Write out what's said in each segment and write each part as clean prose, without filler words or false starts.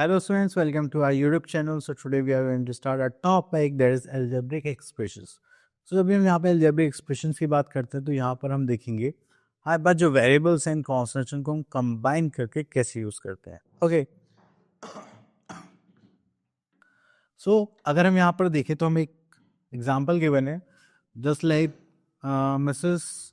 Hello students, welcome to our YouTube channel. So today we are going to start our topic that is algebraic expressions. So जब भी हम यहाँ पे algebraic expressions की बात करते हैं तो यहाँ पर हम देखेंगे हमारे पास जो variables and constants को हम combine करके कैसे use करते हैं. Okay. So अगर हम यहाँ पर देखें तो हम एक example given है, just like Mrs.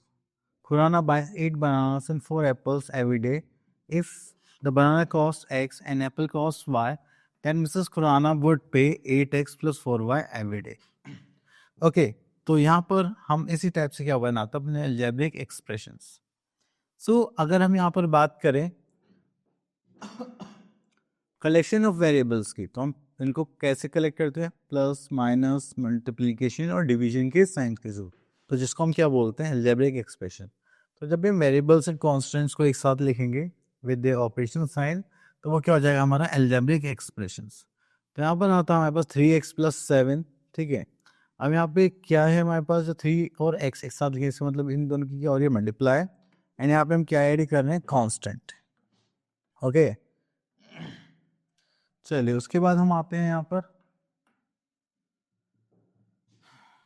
Khurana buys 8 bananas and 4 apples every day. If the banana costs X and apple costs Y, then Mrs. Khurana would pay 8X plus 4Y every day. Okay, तो यहाँ पर हम इसी type से क्या बनाते हैं अपने algebraic expressions. So अगर हम यहाँ पर बात करें collection of variables की, तो हम इनको कैसे कलेक्ट करते हैं? प्लस माइनस मल्टीप्लिकेशन और डिवीजन के साइन के थ्रू, तो जिसको हम क्या बोलते हैं? algebraic expression. तो जब भी हम वेरिएबल्स एंड कॉन्स्टेंट्स को एक साथ लिखेंगे विद द ऑपरेशन साइन, तो वो क्या हो जाएगा? हमारा algebraic expressions. तो यहाँ पर आता है हमारे पास 3x प्लस 7, ठीक है. अब यहाँ पे क्या है हमारे पास? जो 3 और x एक साथ लिखे, इसका मतलब इन दोनों की क्या हो रही है? मल्टीप्लाई. एंड यहाँ पे हम क्या ऐड कर रहे हैं? कॉन्स्टेंट. ओके, चलिए उसके बाद हम आते हैं यहाँ पर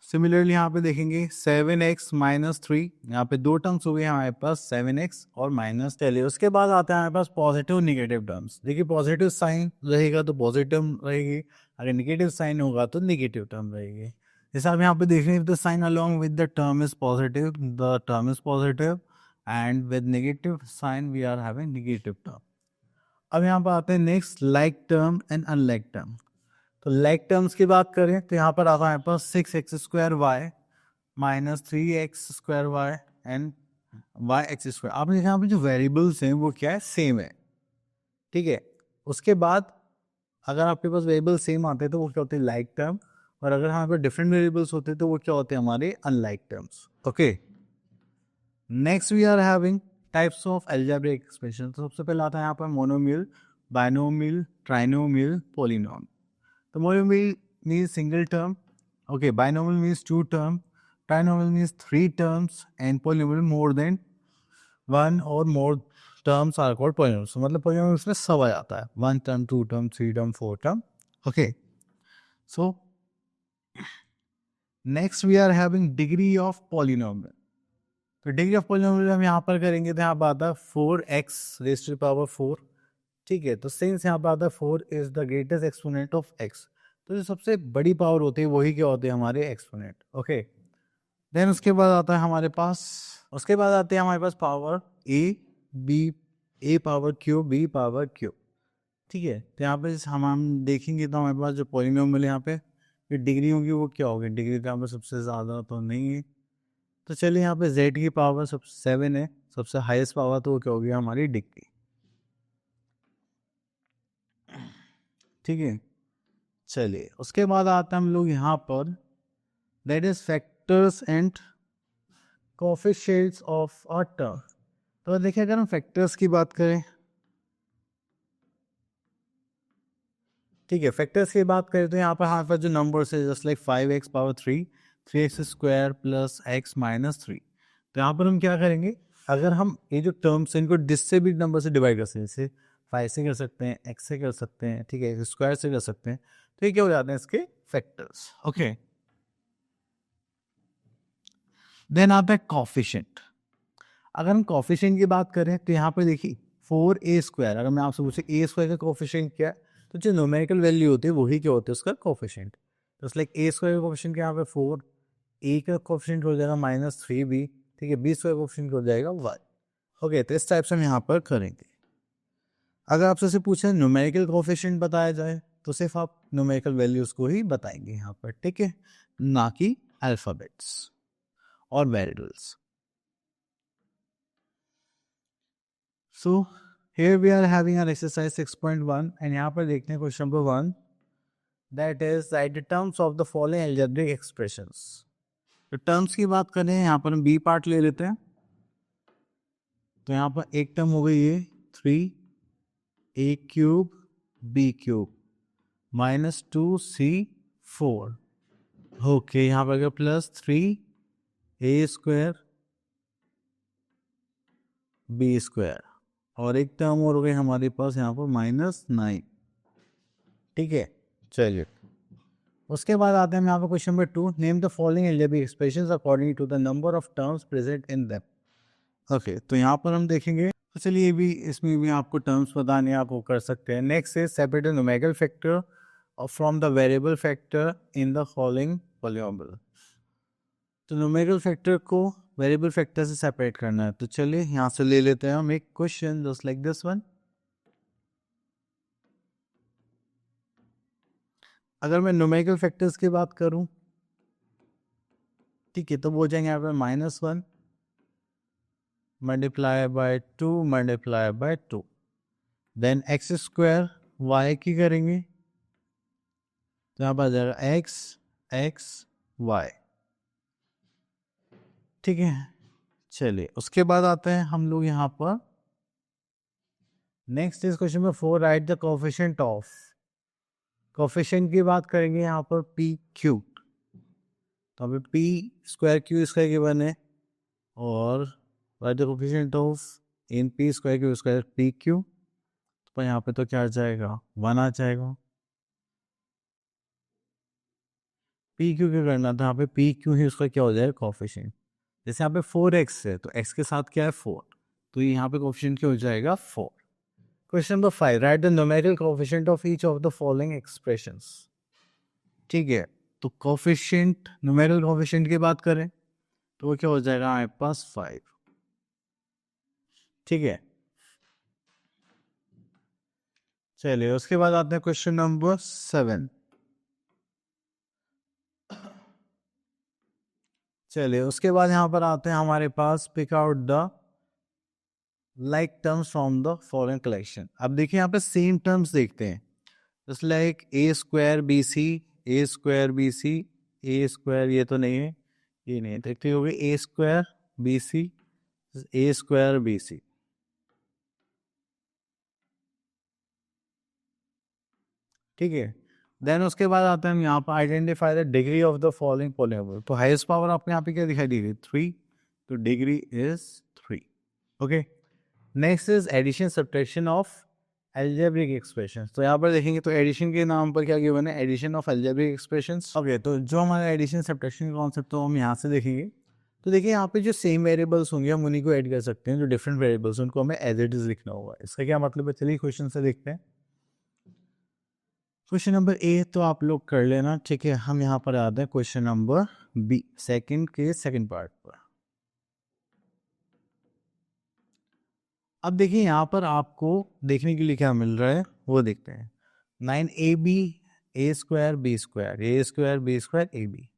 सिमिलरली यहाँ पे देखेंगे 7x माइनस 3, यहाँ पे दो टर्म्स हो गए हमारे पास 7x और माइनस. चलिए उसके बाद आते हैं हमारे पास पॉजिटिव निगेटिव टर्म्स. देखिए पॉजिटिव साइन रहेगा तो पॉजिटिव रहेगी, अगर निगेटिव साइन होगा तो निगेटिव टर्म रहेगी. जैसे आप यहाँ पे देख रहे हैं, the sign along with the term is positive, the term is positive, and with negative sign we are having negative term. अब यहाँ पर आते हैं next like term and unlike term. तो लाइक टर्म्स की बात करें तो यहाँ पर आता है हमारे पास 6x square y minus 3x square y and y x square. आपने देखा यहाँ पे जो वेरिएबल्स हैं वो क्या है? सेम है, ठीक है. उसके बाद अगर आपके पास वेरिएबल सेम आते हैं तो वो क्या होते हैं? Like term. और अगर हमारे पास डिफरेंट वेरिएबल्स होते हैं तो वो क्या होते हैं? हमारे unlike terms. Okay, next we are having types of algebraic expression. तो सबसे पहले आता है यहाँ पर monomial, binomial, trinomial, polynomial. The monomial means single term. Okay, binomial means two term. Trinomial means 3 terms, and polynomial more than 1 or more terms are called polynomials. So मतलब polynomials में सब आ जाता है, 1 term, 2 term, 3 term, 4 term. Okay, so next we are having degree of polynomial. तो degree of polynomial हम यहाँ पर करेंगे तो यहाँ पर आता है 4x raise to the power 4, ठीक है. तो सिंस यहाँ पर आता है 4 is the greatest exponent of x, तो जो सबसे बड़ी पावर होती है वही क्या होते हैं? हमारे एक्सपोनेंट. ओके, देन उसके बाद आता है हमारे पास power a b, a power q, b power q, ठीक है. तो यहाँ पे हम देखेंगे तो हमारे पास जो पॉलिनोमियल यहाँ पे डिग्री होगी वो क्या होगी? डिग्री तो यहाँ पर सबसे ज़्यादा तो नहीं है, तो चलिए यहाँ पे z की पावर सब 7 है, सबसे हाईएस्ट पावर, तो वो क्या होगी? हमारी डिग्री, ठीक है. चलिए उसके बाद आते हैं हम लोग यहाँ पर that is factors and coefficients of a term. तो देखिए अगर हम फैक्टर्स की बात करें, ठीक है, फैक्टर्स की बात करें तो यहाँ पर हमारे पास जो नंबर्स है just like 5x power 3, 3x square plus x minus 3. तो यहाँ पर हम क्या करेंगे? अगर हम ये जो टर्म्स हैं इनको डिस्ट्रीब्यूट नंबर से डिवाइड कर सकते हैं, जैसे 5 से कर सकते हैं, x से कर सकते हैं, ठीक है, स्क्वायर से कर सकते हैं, तो ये क्या हो जाते हैं? इसके फैक्टर्स. ओके, देन आता है कोएफिशिएंट. अगर हम कोएफिशिएंट की बात करें तो यहाँ पर देखिए 4a स्क्वायर, अगर मैं आपसे पूछूं a स्क्वायर का कोएफिशिएंट क्या है, तो जो न्यूमेरिकल वैल्यू होती है वही क्या होती है? उसका coefficient. Just like a square का कोएफिशिएंट यहाँ पे 4, a का कोएफिशिएंट हो जाएगा माइनस 3b, ठीक है, b स्क्वायर का कोएफिशिएंट हो जाएगा y. ओके, तो इस टाइप से हम यहाँ पर करेंगे. अगर आपसे से पूछे न्यूमेरिकल कोएफिशिएंट बताया जाए तो सिर्फ आप न्यूमेरिकल वैल्यूज को ही बताएंगे यहाँ पर, ठीक है, ना कि अल्फाबेट्स और variables. So here we are having our exercise 6.1 and यहाँ पर देखते हैं question number 1, that is write the terms of the following algebraic expressions. तो टर्म्स की बात करें यहाँ पर हम बी पार्ट ले लेते हैं. तो यहाँ पर एक टर्म हो गई ये 3a cube b cube minus 2c 4. Okay, यहाँ पर अगर plus 3a square b square, और एक टर्म और हो गई हमारे पास यहाँ पर माइनस 9. ठीक है, चलिए उसके बाद आते हैं यहाँ पे question number 2, name the following algebraic expressions according to the number of terms present in them. Okay, तो यहाँ पर हम देखेंगे, तो चलिए ये भी, इसमें भी आपको टर्म्स बताने आप वो कर सकते हैं। Next is separate the numerical factor from the variable factor in the following polynomial. तो न्यूमेरिकल फैक्टर को वेरिएबल फैक्टर से सेपरेट करना है। तो चलिए यहाँ से ले लेते हैं हम एक question just like this one. अगर मैं न्यूमेरिकल फैक्टर्स की बात करूं, ठीक है, तो वो हो जाएंगे यहाँ पे -1 multiply by 2 multiply by 2, then x square y की करेंगे तो यहाँ पर आ जाएगा एक्स एक्स वाई। ठीक है, चलिए उसके बाद आते हैं हम लोग यहाँ पर, next is question number 4, right the coefficient of. Coefficient की बात करेंगे यहाँ पर पी क्यू, तो अभी पी स्क्वायर क्यू इसका गिवन है, और right the coefficient of in P square Q square P Q, तो यहाँ पे तो क्या आ जाएगा 1 आ जाएगा। पी क्यू क्या करना था, यहाँ पे पी क्यू ही उसका क्या हो जाएगा कोफिशिएंट। जैसे यहाँ पे 4x है तो x के साथ क्या है 4, तो यहाँ पे कोफिशिएंट क्या हो जाएगा 4। Question number 5, right the numerical coefficient of each of the following expressions. ठीक है, तो कोफिशिएंट, न्यूमेरिकल कोफिशिएंट की बात करें तो वो क्या हो जाएगा हमारे पास 5। ठीक है, चलिए उसके बाद आते हैं क्वेश्चन नंबर 7। चलिए उसके बाद यहाँ पर आते हैं हमारे पास, pick out the like terms from the following collection. अब देखिए यहाँ पे सेम टर्म्स देखते हैं, just like a square b c, a square b c, a square ये तो नहीं है, ये नहीं है, देखते हो गए ए square b c, a square b सी। ठीक है, देन उसके बाद आते हैं हम यहाँ पर, identify the degree of the following polynomial. तो हाईएस्ट पावर आपको यहाँ पे क्या दिखाई दे रही है 3, तो degree is 3। Okay, next is addition subtraction of algebraic expressions. तो यहाँ पर देखेंगे तो एडिशन के नाम पर क्या गिवन है, addition of algebraic expressions. Okay, तो जो हमारा एडिशन सब्ट्रैक्शन कॉन्सेप्ट तो हम यहाँ से देखेंगे, तो देखिए यहाँ पे जो सेम वेरिएबल्स होंगे हम उन्हीं को ऐड कर सकते हैं, जो डिफरेंट वेरिएबल्स उनको हमें एज इट इज लिखना होगा। इसका क्या मतलब है, चलिए क्वेश्चन से देखते हैं। क्वेश्चन नंबर ए तो आप लोग कर लेना, ठीक है। हम यहाँ पर आते हैं क्वेश्चन नंबर बी, सेकंड के सेकंड पार्ट पर। अब देखिए यहाँ पर आपको देखने के लिए क्या मिल रहा है वो देखते हैं, 9ab a square b square, a square b square a b.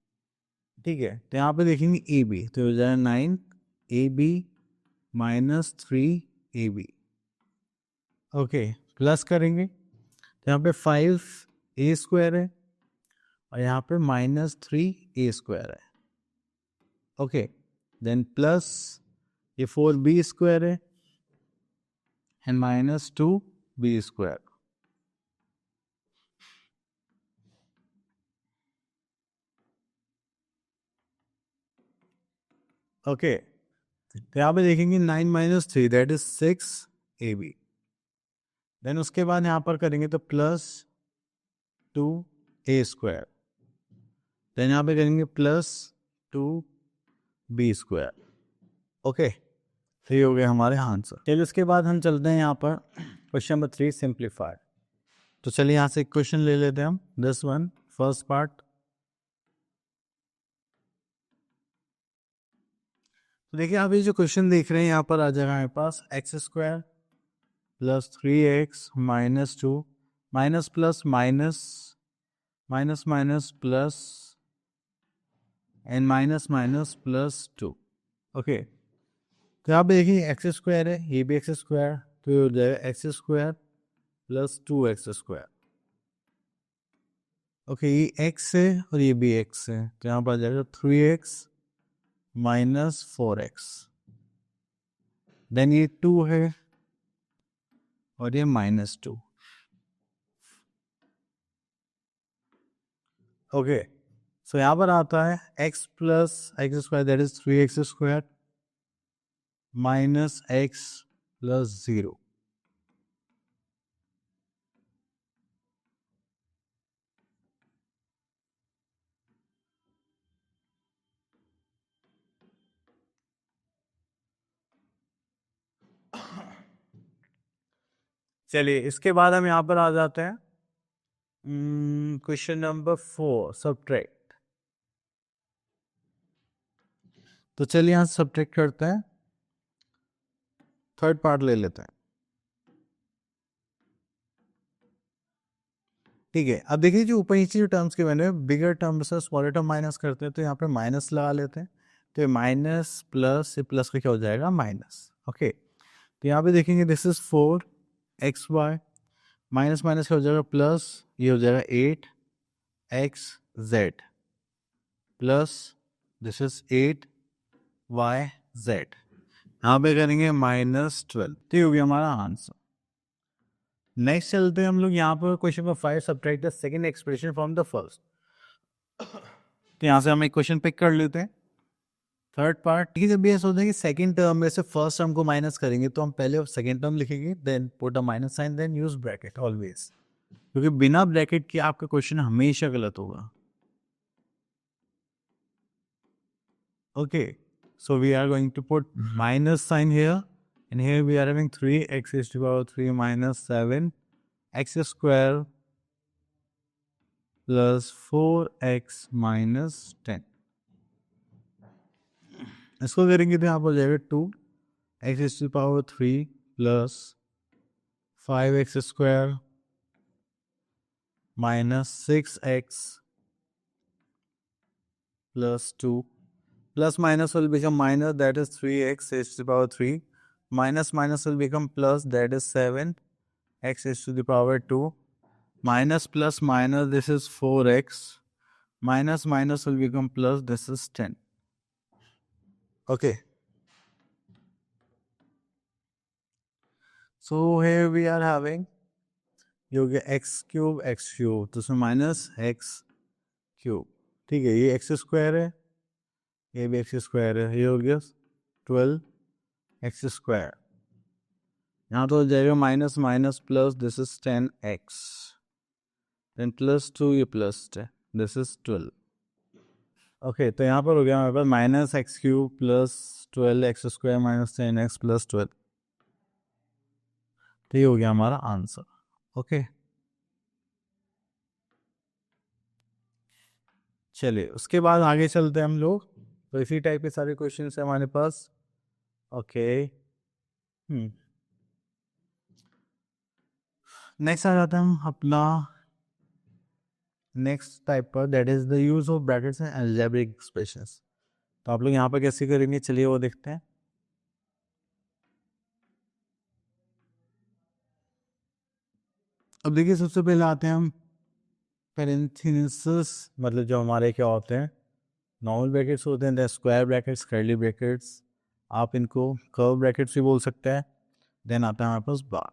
ठीक है, तो यहाँ पे देखेंगे ए बी, तो हो जाए 9ab -3ab। ओके, प्लस करेंगे तो यहाँ पे 5a स्क्वायर है और यहाँ पे -3a स्क्वायर है। ओके, देन प्लस ये 4b स्क्वायर है एंड -2b स्क्वायर। ओके, तो यहाँ पे देखेंगे 9 - 3 दैट इज 6ab। देन उसके बाद यहाँ पर करेंगे तो +2a स्क्वायर, देन यहाँ पे करेंगे +2b स्क्वायर। ओके, तो ये हो गया हमारे आंसर। चलिए उसके बाद हम चलते हैं यहाँ पर क्वेश्चन नंबर 3, सिंप्लीफाइड। तो चलिए यहाँ से क्वेश्चन ले लेते हैं हम, दिस वन फर्स्ट पार्ट। तो देखिए आप ये जो क्वेश्चन देख रहे हैं यहाँ पर आ जाएगा हमारे पास x square +3x -2 minus plus minus minus minus plus and minus minus +2। Okay, तो यहाँ पे देखिए एक्स स्क्वायर है, ये भी एक्स स्क्वायर, तो ये हो जाएगा x square +2x square. Okay, ये x है और ये भी x है, तो यहाँ पर आ जाएगा 3x -4x। देन ये 2 है और ये -2। ओके, सो यहाँ पर आता है x + x square that is 3x square -x + 0। 0 चलिए इसके बाद हम यहाँ पर आ जाते हैं क्वेश्चन नंबर 4 सब्ट्रैक्ट। तो चलिए यहाँ सब्ट्रैक्ट करते हैं, थर्ड पार्ट ले लेते हैं। ठीक है, अब देखिए जो ऊपर नीचे जो टर्म्स के बने हैं, बिगर टर्म से स्मॉलर टर्म माइनस करते हैं, तो यहाँ पे माइनस लगा लेते हैं। तो माइनस प्लस, ये प्लस का क्या हो जाएगा माइनस। ओके, तो यहाँ पे देखेंगे this is 4xy, minus minus क्या हो जाएगा प्लस, ये हो जाएगा 8xz plus this is 8yz। यहाँ पे करेंगे -12, तो ये हो गया हमारा आंसर। नेक्स्ट चलते हैं हम लोग यहाँ पर question number 5 subtract the second expression from the first. तो यहाँ से हम एक क्वेश्चन पिक कर लेते हैं, थर्ड पार्ट। ठीक है, जब भी ऐसा होता है कि सेकंड टर्म में से फर्स्ट टर्म को माइनस करेंगे, तो हम पहले सेकंड टर्म लिखेंगे, then put a minus sign, then use bracket always, क्योंकि बिना ब्रैकेट के आपका क्वेश्चन हमेशा गलत होगा। Okay, so we are going to put minus sign here, and here we are having 3x is to the power 3 minus 7x square plus 4x minus 10। इसको करेंगे तो यहाँ पर जाएगा 2x is to the power 3 plus 5x square minus 6x plus 2 plus minus will become minus, that is 3x is to the power 3, minus minus will become plus, that is 7x is to the power 2, minus plus minus, this is 4x, minus minus will become plus, this is 10। Okay, so here we are having you get x cube, तो इसमें minus x cube. ठीक है, ये x square है, ये भी x square है, ये हो गया 12x स्क्वायर। यहाँ तो हो जाएगा minus minus plus, this is 10x, then plus 2, ये प्लस 10, दिस इज 12। ओके, तो यहाँ पर हो गया हमारे पास minus x cube plus 12x square minus 10x plus 12। तो ये हो गया हमारा आंसर। ओके, चलिए उसके बाद आगे चलते हैं हम लोग। तो इसी टाइप के सारे क्वेश्चन है हमारे पास। ओके, नेक्स्ट आ जाता है हम अपना नेक्स्ट टाइप पर, that is the use of brackets and algebraic expressions. तो आप लोग यहाँ पर कैसे करेंगे, चलिए वो देखते हैं। अब देखिए सबसे पहले आते हैं हम पेरेंथेसिस, मतलब जो हमारे क्या होते हैं नॉर्मल ब्रैकेट्स होते हैं, स्क्वायर ब्रैकेट्स, कर्ली ब्रैकेट्स, आप इनको कर्व ब्रैकेट्स भी बोल सकते हैं। देन आता है हमारे पास बार।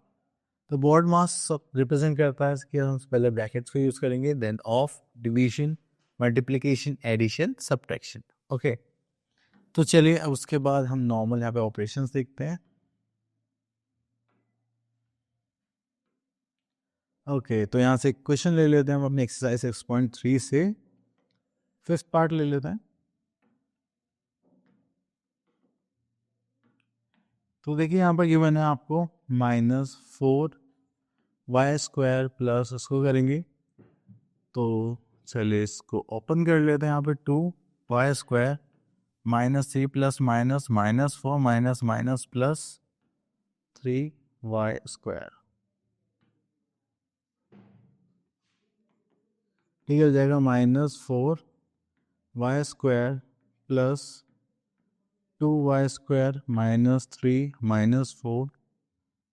तो बोर्ड मास रिप्रेजेंट करता है कि हम पहले ब्रैकेट्स को यूज करेंगे, then of, division, multiplication, addition, subtraction. Okay, तो चलिए अब उसके बाद हम नॉर्मल यहाँ पे ऑपरेशंस देखते हैं। ओके, तो यहाँ से क्वेश्चन ले लेते हैं हम अपने एक्सरसाइज 6.3 से, फिफ्थ पार्ट ले लेते हैं। तो देखिए यहाँ पर गिवन है आपको -4y² प्लस, इसको करेंगे तो चलिए इसको ओपन कर लेते हैं। यहाँ पे 2y² -3 plus minus -4 minus minus plus 3y²। ठीक हो जाएगा -4y² plus 2y² -3 -4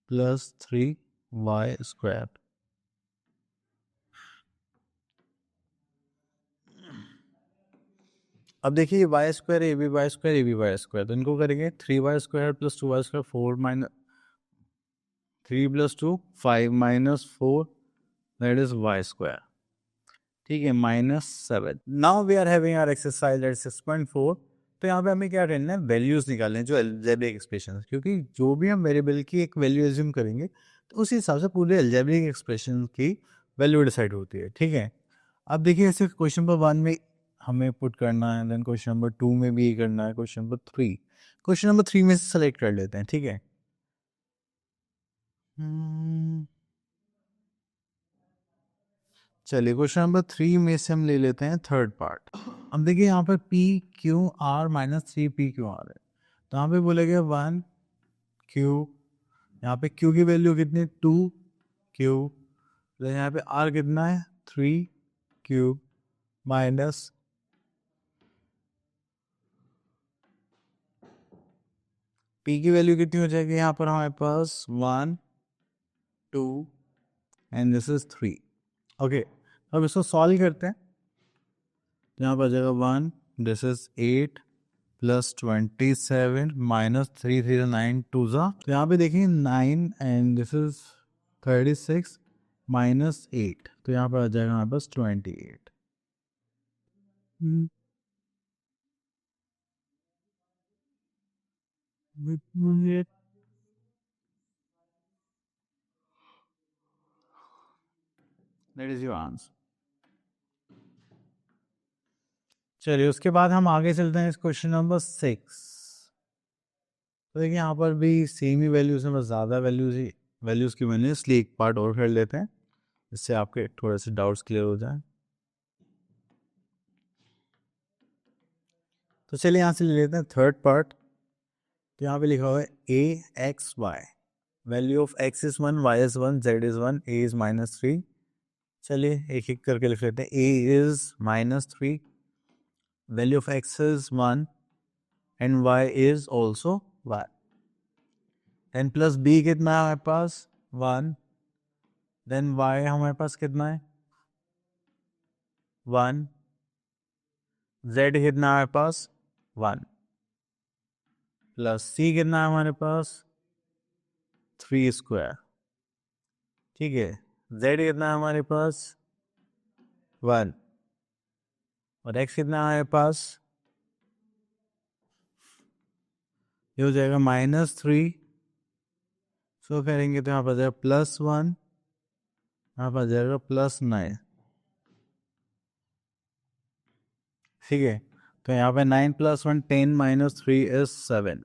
plus 3y²। अब देखिए ये y², ये भी y², ये भी y², तो इनको करेंगे 3y² plus 2y² 4 minus 3 plus 2 5 minus 4, that is y²। ठीक है, -7। Now we are having our exercise at 6.4। तो यहाँ पे हमें क्या करना है, वैल्यूज निकालने हैं जो अलजेब्रिक एक्सप्रेशन, क्योंकि जो भी हम वेरिएबल की एक वैल्यू एज्यूम करेंगे तो उसी हिसाब से पूरे अलजेब्रिक एक्सप्रेशन की वैल्यू डिसाइड होती है। ठीक है, अब देखिए ऐसे क्वेश्चन नंबर 1 में हमें पुट करना है, देन क्वेश्चन नंबर 2 में भी करना है, क्वेश्चन नंबर 3, क्वेश्चन नंबर 3 में से सेलेक्ट कर लेते हैं। ठीक है, चलिए क्वेश्चन नंबर 3 में से हम ले लेते हैं थर्ड पार्ट। हम देखिए यहाँ पर P Q R minus 3 PQR है, तो यहाँ पे बोलेंगे 1 क्यू, यहाँ पे क्यू की वैल्यू कितनी 2 क्यू, तो यहाँ पे आर कितना है 3 क्यूब माइनस पी की वैल्यू कितनी हो जाएगी यहाँ पर हमारे पास 1 2 एंड दिस इज 3। ओके, अब इसको सॉल्व करते हैं। तो यहाँ पर आ जाएगा 1, दिस इज 8 प्लस 27 माइनस 3 3 9 2 ज़ा, तो यहाँ पे देखिए 9 एंड दिस इज 36 माइनस 8, तो यहाँ पर आ जाएगा हमारे पास 28। That is your answer. चलिए उसके बाद हम आगे चलते हैं इस क्वेश्चन नंबर 6। तो देखिए यहाँ पर भी सेम ही वैल्यूज हैं, बस ज़्यादा वैल्यूज़ की मैंने, इसलिए एक पार्ट और कर लेते हैं जिससे आपके थोड़े से डाउट्स क्लियर हो जाए। तो चलिए यहाँ से ले लेते हैं थर्ड पार्ट। तो यहाँ पे लिखा हुआ है a x y, value of x is 1, y is 1, z is 1, a is -3। चलिए एक एक करके लिख लेते हैं। A is -3, value of x is 1 and y is also 1। N plus b कितना है हमारे पास 1, देन वाई हमारे पास कितना है 1, जेड कितना है हमारे पास 1, प्लस सी कितना है हमारे पास 3 स्क्वायर। ठीक है, जेड कितना है हमारे पास 1 और एक्स कितना है हमारे पास, ये हो जाएगा -3। सो करेंगे तो यहाँ पर जाएगा +1, यहाँ पर जाएगा +9। ठीक है, तो यहाँ पे 9 + 1 10 - 3 is 7।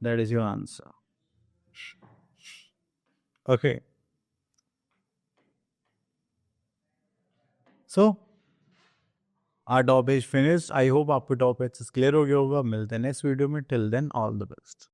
That is your answer. Okay, so our topic is finished. I hope आपको टॉपिक क्लियर हो गया होगा। मिलते हैं नेक्स्ट वीडियो में। Till then all the best.